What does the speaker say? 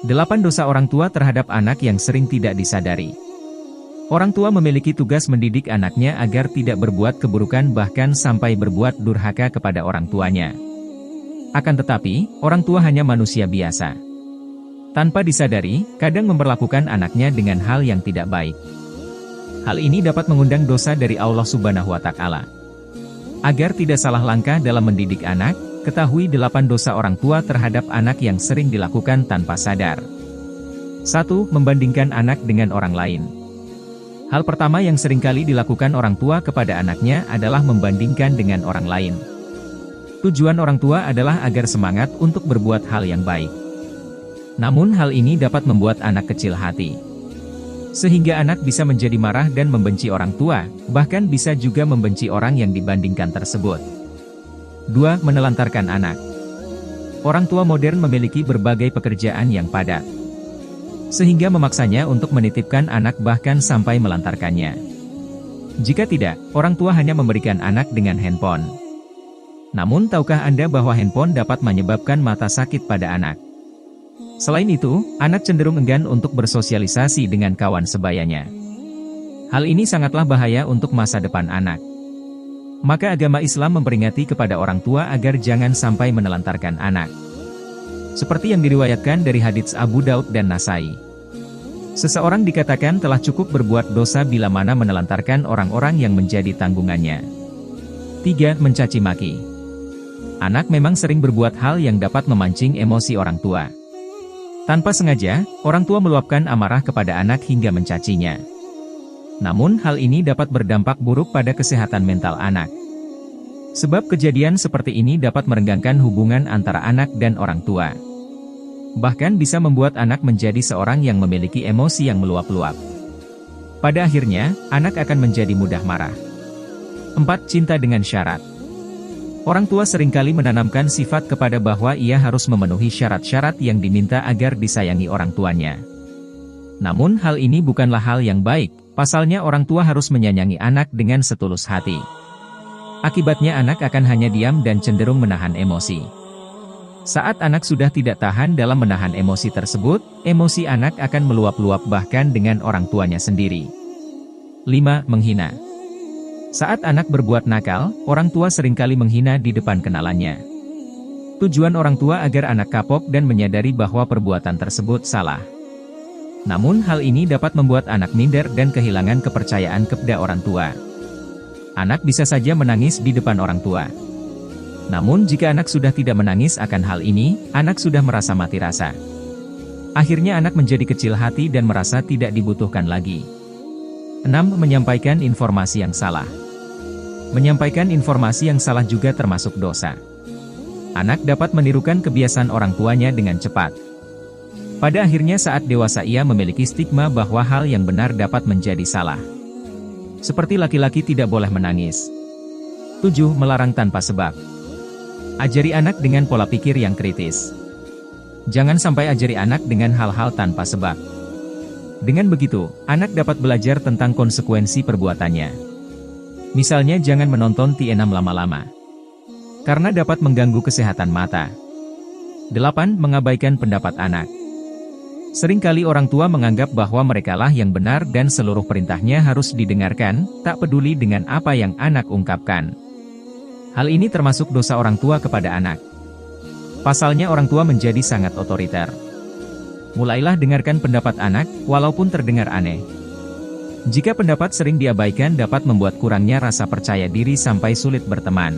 8 dosa orang tua terhadap anak yang sering tidak disadari. Orang tua memiliki tugas mendidik anaknya agar tidak berbuat keburukan bahkan sampai berbuat durhaka kepada orang tuanya. Akan tetapi, orang tua hanya manusia biasa. Tanpa disadari, kadang memperlakukan anaknya dengan hal yang tidak baik. Hal ini dapat mengundang dosa dari Allah Subhanahu wa Ta'ala. Agar tidak salah langkah dalam mendidik anak, ketahui 8 dosa orang tua terhadap anak yang sering dilakukan tanpa sadar. 1. Membandingkan anak dengan orang lain. Hal pertama yang seringkali dilakukan orang tua kepada anaknya adalah membandingkan dengan orang lain. Tujuan orang tua adalah agar semangat untuk berbuat hal yang baik. Namun hal ini dapat membuat anak kecil hati. Sehingga anak bisa menjadi marah dan membenci orang tua, bahkan bisa juga membenci orang yang dibandingkan tersebut. 2. Menelantarkan anak. Orang tua modern memiliki berbagai pekerjaan yang padat, sehingga memaksanya untuk menitipkan anak bahkan sampai melantarkannya. Jika tidak, orang tua hanya memberikan anak dengan handphone. Namun tahukah Anda bahwa handphone dapat menyebabkan mata sakit pada anak? Selain itu, anak cenderung enggan untuk bersosialisasi dengan kawan sebayanya. Hal ini sangatlah bahaya untuk masa depan anak. Maka agama Islam memperingati kepada orang tua agar jangan sampai menelantarkan anak. Seperti yang diriwayatkan dari hadits Abu Daud dan Nasai. Seseorang dikatakan telah cukup berbuat dosa bila mana menelantarkan orang-orang yang menjadi tanggungannya. 3. Mencaci maki. Anak memang sering berbuat hal yang dapat memancing emosi orang tua. Tanpa sengaja, orang tua meluapkan amarah kepada anak hingga mencacinya. Namun hal ini dapat berdampak buruk pada kesehatan mental anak. Sebab kejadian seperti ini dapat merenggangkan hubungan antara anak dan orang tua. Bahkan bisa membuat anak menjadi seorang yang memiliki emosi yang meluap-luap. Pada akhirnya, anak akan menjadi mudah marah. 4. Cinta dengan syarat. Orang tua seringkali menanamkan sifat kepada bahwa ia harus memenuhi syarat-syarat yang diminta agar disayangi orang tuanya. Namun hal ini bukanlah hal yang baik. Pasalnya orang tua harus menyayangi anak dengan setulus hati. Akibatnya anak akan hanya diam dan cenderung menahan emosi. Saat anak sudah tidak tahan dalam menahan emosi tersebut, emosi anak akan meluap-luap bahkan dengan orang tuanya sendiri. 5. Menghina. Saat anak berbuat nakal, orang tua seringkali menghina di depan kenalannya. Tujuan orang tua agar anak kapok dan menyadari bahwa perbuatan tersebut salah. Namun hal ini dapat membuat anak minder dan kehilangan kepercayaan kepada orang tua. Anak bisa saja menangis di depan orang tua. Namun jika anak sudah tidak menangis akan hal ini, anak sudah merasa mati rasa. Akhirnya anak menjadi kecil hati dan merasa tidak dibutuhkan lagi. 6. Menyampaikan informasi yang salah. Menyampaikan informasi yang salah juga termasuk dosa. Anak dapat menirukan kebiasaan orang tuanya dengan cepat. Pada akhirnya saat dewasa ia memiliki stigma bahwa hal yang benar dapat menjadi salah. Seperti laki-laki tidak boleh menangis. 7. Melarang tanpa sebab. Ajari anak dengan pola pikir yang kritis. Jangan sampai ajari anak dengan hal-hal tanpa sebab. Dengan begitu, anak dapat belajar tentang konsekuensi perbuatannya. Misalnya jangan menonton TV6 lama-lama, karena dapat mengganggu kesehatan mata. 8. Mengabaikan pendapat anak. Seringkali orang tua menganggap bahwa merekalah yang benar dan seluruh perintahnya harus didengarkan, tak peduli dengan apa yang anak ungkapkan. Hal ini termasuk dosa orang tua kepada anak. Pasalnya orang tua menjadi sangat otoriter. Mulailah dengarkan pendapat anak, walaupun terdengar aneh. Jika pendapat sering diabaikan dapat membuat kurangnya rasa percaya diri sampai sulit berteman.